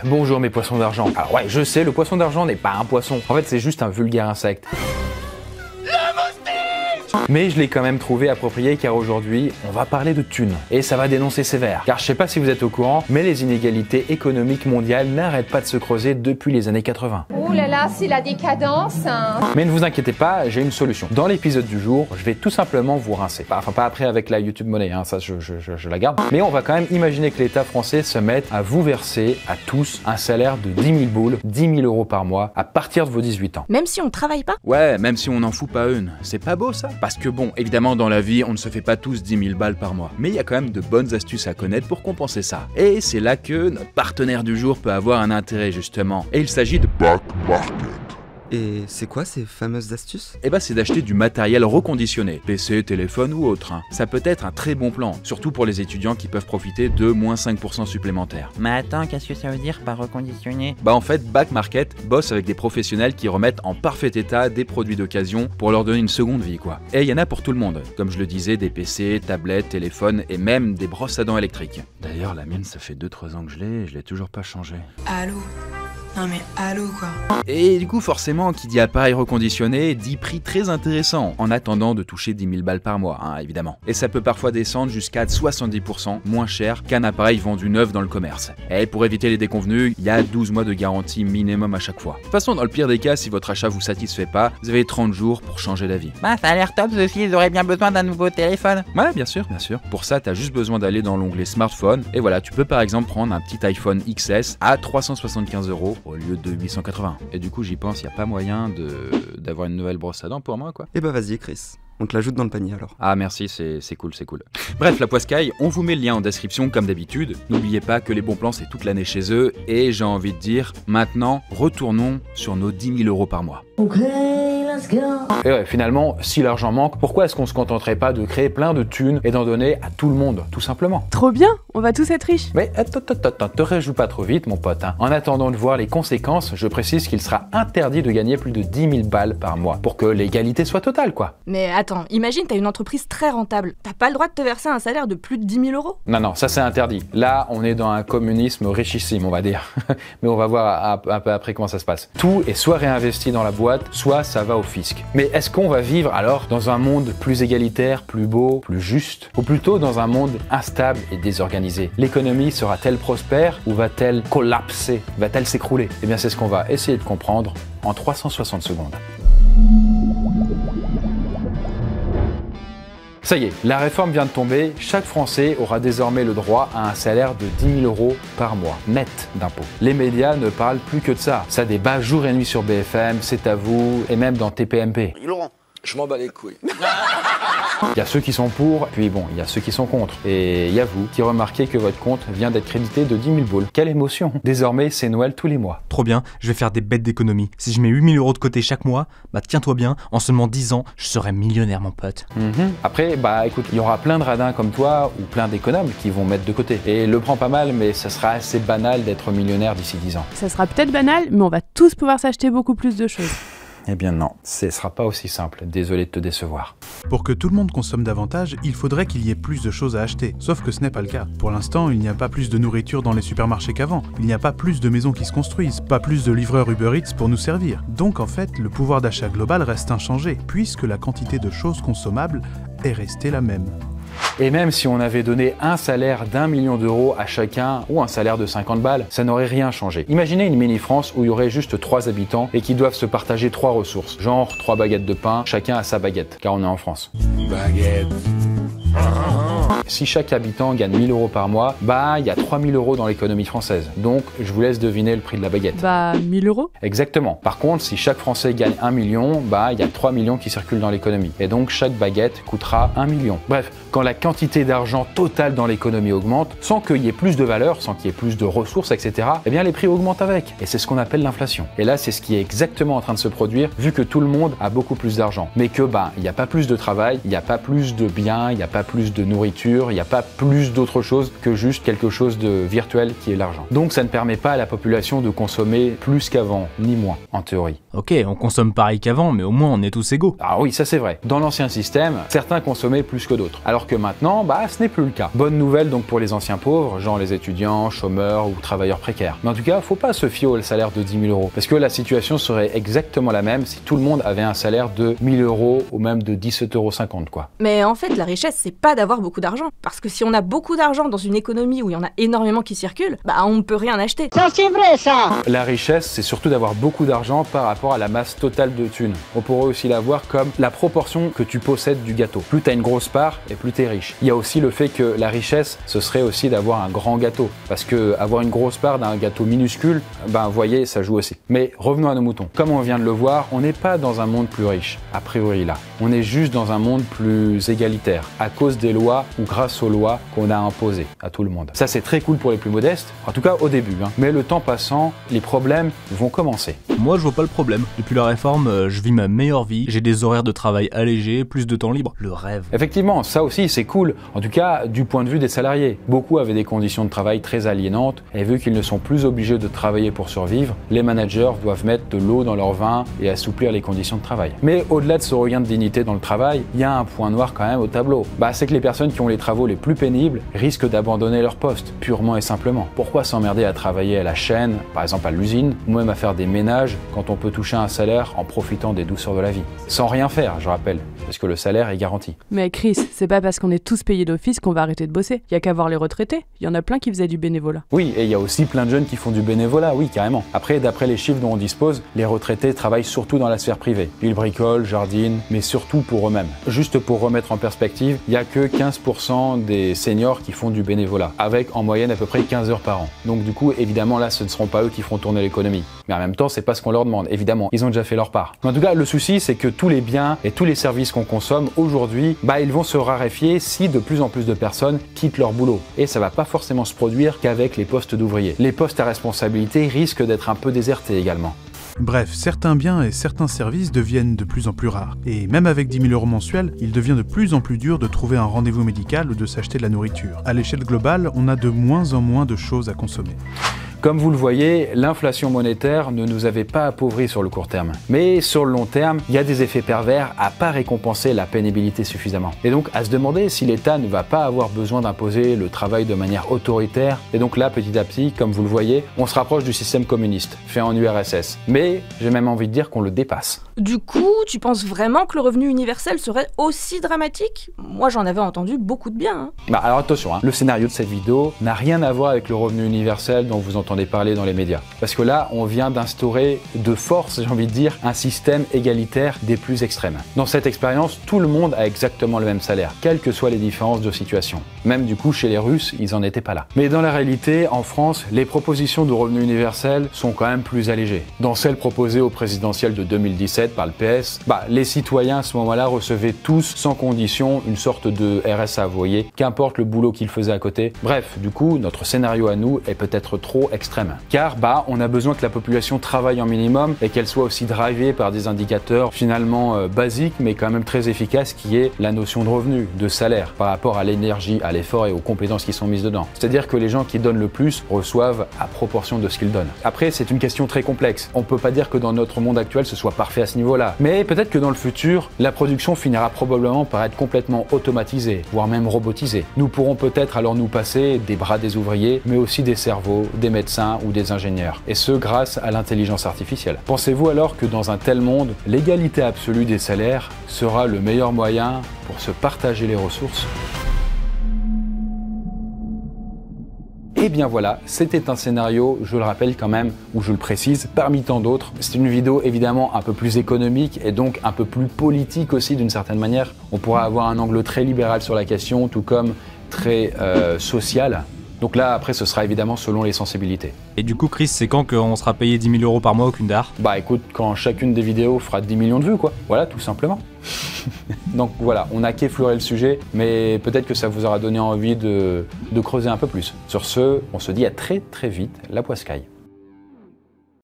bonjour mes poissons d'argent. Alors ouais, je sais, le poisson d'argent n'est pas un poisson. En fait, c'est juste un vulgaire insecte. Mais je l'ai quand même trouvé approprié car aujourd'hui, on va parler de thunes. Et ça va dénoncer sévère. Car je sais pas si vous êtes au courant, mais les inégalités économiques mondiales n'arrêtent pas de se creuser depuis les années 80. Oh là là, c'est la décadence, hein. Mais ne vous inquiétez pas, j'ai une solution. Dans l'épisode du jour, je vais tout simplement vous rincer. Enfin, pas après avec la YouTube Money, hein, ça je la garde. Mais on va quand même imaginer que l'État français se mette à vous verser à tous un salaire de 10 000 boules, 10 000 euros par mois à partir de vos 18 ans. Même si on travaille pas? Ouais, même si on n'en fout pas une. C'est pas beau ça? Parce que bon, évidemment dans la vie, on ne se fait pas tous 10 000 balles par mois. Mais il y a quand même de bonnes astuces à connaître pour compenser ça. Et c'est là que notre partenaire du jour peut avoir un intérêt justement. Et il s'agit de Back Market. Et c'est quoi ces fameuses astuces? Eh ben c'est d'acheter du matériel reconditionné, PC, téléphone ou autre. Ça peut être un très bon plan, surtout pour les étudiants qui peuvent profiter de moins 5% supplémentaires. Mais attends, qu'est-ce que ça veut dire par reconditionner? Bah en fait, Back Market bosse avec des professionnels qui remettent en parfait état des produits d'occasion pour leur donner une seconde vie quoi. Et il y en a pour tout le monde, comme je le disais, des PC, tablettes, téléphones et même des brosses à dents électriques. D'ailleurs la mienne ça fait 2-3 ans que je l'ai toujours pas changée. Allô? Non mais allô quoi. Et du coup forcément qui dit appareil reconditionné dit prix très intéressant en attendant de toucher 10 000 balles par mois hein, évidemment. Et ça peut parfois descendre jusqu'à 70% moins cher qu'un appareil vendu neuf dans le commerce. Et pour éviter les déconvenus, il y a 12 mois de garantie minimum à chaque fois. De toute façon dans le pire des cas, si votre achat vous satisfait pas, vous avez 30 jours pour changer d'avis. Bah ça a l'air top, ceci, ils auraient bien besoin d'un nouveau téléphone. Ouais bien sûr. Pour ça t'as juste besoin d'aller dans l'onglet smartphone et voilà tu peux par exemple prendre un petit iPhone XS à 375 € au lieu de 880. Et du coup j'y pense, il n'y a pas moyen d'avoir une nouvelle brosse à dents pour moi quoi. Eh bah vas-y Chris, on te l'ajoute dans le panier alors. Ah merci, c'est cool. Bref, la Poiscaille, on vous met le lien en description comme d'habitude. N'oubliez pas que les bons plans c'est toute l'année chez eux. Et j'ai envie de dire, maintenant, retournons sur nos 10 000 € par mois. Ok, let's go. Et ouais, finalement, si l'argent manque, pourquoi est-ce qu'on se contenterait pas de créer plein de thunes et d'en donner à tout le monde, tout simplement? Trop bien, on va tous être riches. Mais attends, te réjouis pas trop vite mon pote. Hein. En attendant de voir les conséquences, je précise qu'il sera interdit de gagner plus de 10 000 balles par mois pour que l'égalité soit totale quoi. Mais attends, imagine t'as une entreprise très rentable. T'as pas le droit de te verser un salaire de plus de 10 000 €? Non, ça c'est interdit. Là, on est dans un communisme richissime, on va dire. Mais on va voir un peu après comment ça se passe. Tout est soit réinvesti dans la boîte, soit ça va au fisc. Mais est-ce qu'on va vivre alors dans un monde plus égalitaire, plus beau, plus juste, ou plutôt dans un monde instable et désorganisé? L'économie sera-t-elle prospère ou va-t-elle collapser? Va-t-elle s'écrouler? Eh bien c'est ce qu'on va essayer de comprendre en 360 secondes. Ça y est, la réforme vient de tomber, chaque Français aura désormais le droit à un salaire de 10 000 € par mois, net d'impôts. Les médias ne parlent plus que de ça. Ça débat jour et nuit sur BFM, C'est à vous, et même dans TPMP. Laurent, je m'en bats les couilles. Il y a ceux qui sont pour, puis bon, il y a ceux qui sont contre. Et il y a vous qui remarquez que votre compte vient d'être crédité de 10 000 boules. Quelle émotion! Désormais, c'est Noël tous les mois. Trop bien, je vais faire des bêtes d'économie. Si je mets 8 000 € de côté chaque mois, bah tiens-toi bien, en seulement 10 ans, je serai millionnaire mon pote. Après, bah écoute, il y aura plein de radins comme toi ou plein d'économes qui vont mettre de côté. Et le prends pas mal, mais ça sera assez banal d'être millionnaire d'ici 10 ans. Ça sera peut-être banal, mais on va tous pouvoir s'acheter beaucoup plus de choses. Eh bien non, ce sera pas aussi simple. Désolé de te décevoir. Pour que tout le monde consomme davantage, il faudrait qu'il y ait plus de choses à acheter. Sauf que ce n'est pas le cas. Pour l'instant, il n'y a pas plus de nourriture dans les supermarchés qu'avant. Il n'y a pas plus de maisons qui se construisent, pas plus de livreurs Uber Eats pour nous servir. Donc en fait, le pouvoir d'achat global reste inchangé, puisque la quantité de choses consommables est restée la même. Et même si on avait donné un salaire d'1 million d'euros à chacun ou un salaire de 50 balles, ça n'aurait rien changé. Imaginez une mini-France où il y aurait juste 3 habitants et qui doivent se partager 3 ressources, genre 3 baguettes de pain, chacun a sa baguette, car on est en France. Baguette. Si chaque habitant gagne 1 000 € par mois, bah il y a 3 000 € dans l'économie française. Donc je vous laisse deviner le prix de la baguette. Bah 1 000 €. Exactement. Par contre, si chaque Français gagne 1 million, bah il y a 3 millions qui circulent dans l'économie. Et donc chaque baguette coûtera 1 million. Bref, quand la quantité d'argent totale dans l'économie augmente, sans qu'il y ait plus de valeur, sans qu'il y ait plus de ressources, etc., eh bien les prix augmentent avec. Et c'est ce qu'on appelle l'inflation. Et là, c'est ce qui est exactement en train de se produire, vu que tout le monde a beaucoup plus d'argent. Mais que, bah, il n'y a pas plus de travail, il n'y a pas plus de biens, il n'y a pas plus de nourriture, nourriture, il n'y a pas plus d'autre chose que juste quelque chose de virtuel qui est l'argent. Donc ça ne permet pas à la population de consommer plus qu'avant, ni moins, en théorie. Ok, on consomme pareil qu'avant, mais au moins on est tous égaux. Ah oui, ça c'est vrai. Dans l'ancien système, certains consommaient plus que d'autres. Alors que maintenant, ce n'est plus le cas. Bonne nouvelle donc pour les anciens pauvres, genre les étudiants, chômeurs ou travailleurs précaires. Mais en tout cas, faut pas se fier au salaire de 10 000 euros. Parce que la situation serait exactement la même si tout le monde avait un salaire de 1 000 euros ou même de 17,50 € quoi. Mais en fait, la richesse, c'est pas d'avoir beaucoup d'argent. Parce que si on a beaucoup d'argent dans une économie où il y en a énormément qui circulent, on ne peut rien acheter. Ça c'est vrai ça. La richesse, c'est surtout d'avoir beaucoup d'argent par rapport à la masse totale de thunes. On pourrait aussi la voir comme la proportion que tu possèdes du gâteau. Plus t'as une grosse part et plus t'es riche. Il y a aussi le fait que la richesse, ce serait aussi d'avoir un grand gâteau. Parce que avoir une grosse part d'un gâteau minuscule, vous voyez, ça joue aussi. Mais revenons à nos moutons. Comme on vient de le voir, on n'est pas dans un monde plus riche, a priori là. On est juste dans un monde plus égalitaire, à cause des lois ou grâce aux lois qu'on a imposées à tout le monde. Ça c'est très cool pour les plus modestes, en tout cas au début. Mais le temps passant, les problèmes vont commencer. Moi je vois pas le problème. Depuis la réforme, je vis ma meilleure vie, j'ai des horaires de travail allégés, plus de temps libre, le rêve. Effectivement, ça aussi c'est cool, en tout cas du point de vue des salariés. Beaucoup avaient des conditions de travail très aliénantes et vu qu'ils ne sont plus obligés de travailler pour survivre, les managers doivent mettre de l'eau dans leur vin et assouplir les conditions de travail. Mais au-delà de ce regain de dignité dans le travail, il y a un point noir quand même au tableau. C'est que les personnes qui ont les travaux les plus pénibles risquent d'abandonner leur poste, purement et simplement. Pourquoi s'emmerder à travailler à la chaîne, par exemple à l'usine, ou même à faire des ménages quand on peut toucher un salaire en profitant des douceurs de la vie? Sans rien faire, je rappelle, parce que le salaire est garanti. Mais Chris, c'est pas parce qu'on est tous payés d'office qu'on va arrêter de bosser. Y a qu'à voir les retraités, il y en a plein qui faisaient du bénévolat. Oui, et il y a aussi plein de jeunes qui font du bénévolat, oui, carrément. Après, d'après les chiffres dont on dispose, les retraités travaillent surtout dans la sphère privée. Ils bricolent, jardinent, mais surtout pour eux-mêmes. Juste pour remettre en perspective, il n'y a que 15% des seniors qui font du bénévolat, avec en moyenne à peu près 15 heures par an. Donc du coup, évidemment, là, ce ne seront pas eux qui feront tourner l'économie. Mais en même temps, c'est pas ce qu'on leur demande, évidemment. Ils ont déjà fait leur part. Mais en tout cas, le souci, c'est que tous les biens et tous les services qu'on consomme aujourd'hui, ils vont se raréfier si de plus en plus de personnes quittent leur boulot. Et ça va pas forcément se produire qu'avec les postes d'ouvriers. Les postes à responsabilité risquent d'être un peu désertés également. Bref, certains biens et certains services deviennent de plus en plus rares. Et même avec 10 000 € mensuels, il devient de plus en plus dur de trouver un rendez-vous médical ou de s'acheter de la nourriture. À l'échelle globale, on a de moins en moins de choses à consommer. Comme vous le voyez, l'inflation monétaire ne nous avait pas appauvris sur le court terme. Mais sur le long terme, il y a des effets pervers à pas récompenser la pénibilité suffisamment. Et donc à se demander si l'État ne va pas avoir besoin d'imposer le travail de manière autoritaire. Et donc là, petit à petit, comme vous le voyez, on se rapproche du système communiste, fait en URSS. Mais j'ai même envie de dire qu'on le dépasse. Du coup, tu penses vraiment que le revenu universel serait aussi dramatique? Moi, j'en avais entendu beaucoup de bien. Alors attention, le scénario de cette vidéo n'a rien à voir avec le revenu universel dont vous entendez parler dans les médias. Parce que là, on vient d'instaurer de force, j'ai envie de dire, un système égalitaire des plus extrêmes. Dans cette expérience, tout le monde a exactement le même salaire, quelles que soient les différences de situation. Même du coup, chez les Russes, ils n'en étaient pas là. Mais dans la réalité, en France, les propositions de revenu universel sont quand même plus allégées. Dans celles proposées au présidentiel de 2017 par le PS, les citoyens à ce moment-là recevaient tous, sans condition, une sorte de RSA, vous voyez, qu'importe le boulot qu'ils faisaient à côté. Bref, du coup, notre scénario à nous est peut-être trop extrême. Car, on a besoin que la population travaille en minimum et qu'elle soit aussi drivée par des indicateurs finalement basiques, mais quand même très efficaces, qui est la notion de revenu, de salaire, par rapport à l'énergie, à l'effort et aux compétences qui sont mises dedans. C'est-à-dire que les gens qui donnent le plus reçoivent à proportion de ce qu'ils donnent. Après, c'est une question très complexe. On peut pas dire que dans notre monde actuel, ce soit parfait à ce niveau-là. Mais peut-être que dans le futur, la production finira probablement par être complètement automatisée, voire même robotisée. Nous pourrons peut-être alors nous passer des bras des ouvriers, mais aussi des cerveaux, des médecins ou des ingénieurs. Et ce, grâce à l'intelligence artificielle. Pensez-vous alors que dans un tel monde, l'égalité absolue des salaires sera le meilleur moyen pour se partager les ressources ? Et bien voilà, c'était un scénario, je le rappelle quand même, ou je le précise, parmi tant d'autres. C'est une vidéo évidemment un peu plus économique et donc un peu plus politique aussi d'une certaine manière. On pourra avoir un angle très libéral sur la question, tout comme très social. Donc là, après, ce sera évidemment selon les sensibilités. Et du coup, Chris, c'est quand qu'on sera payé 10 000 € par mois au Kundar? Écoute, quand chacune des vidéos fera 10 millions de vues, quoi. Voilà, tout simplement. Donc voilà, on a qu'effleuré le sujet, mais peut-être que ça vous aura donné envie de creuser un peu plus. Sur ce, on se dit à très très vite, la Poiscaille.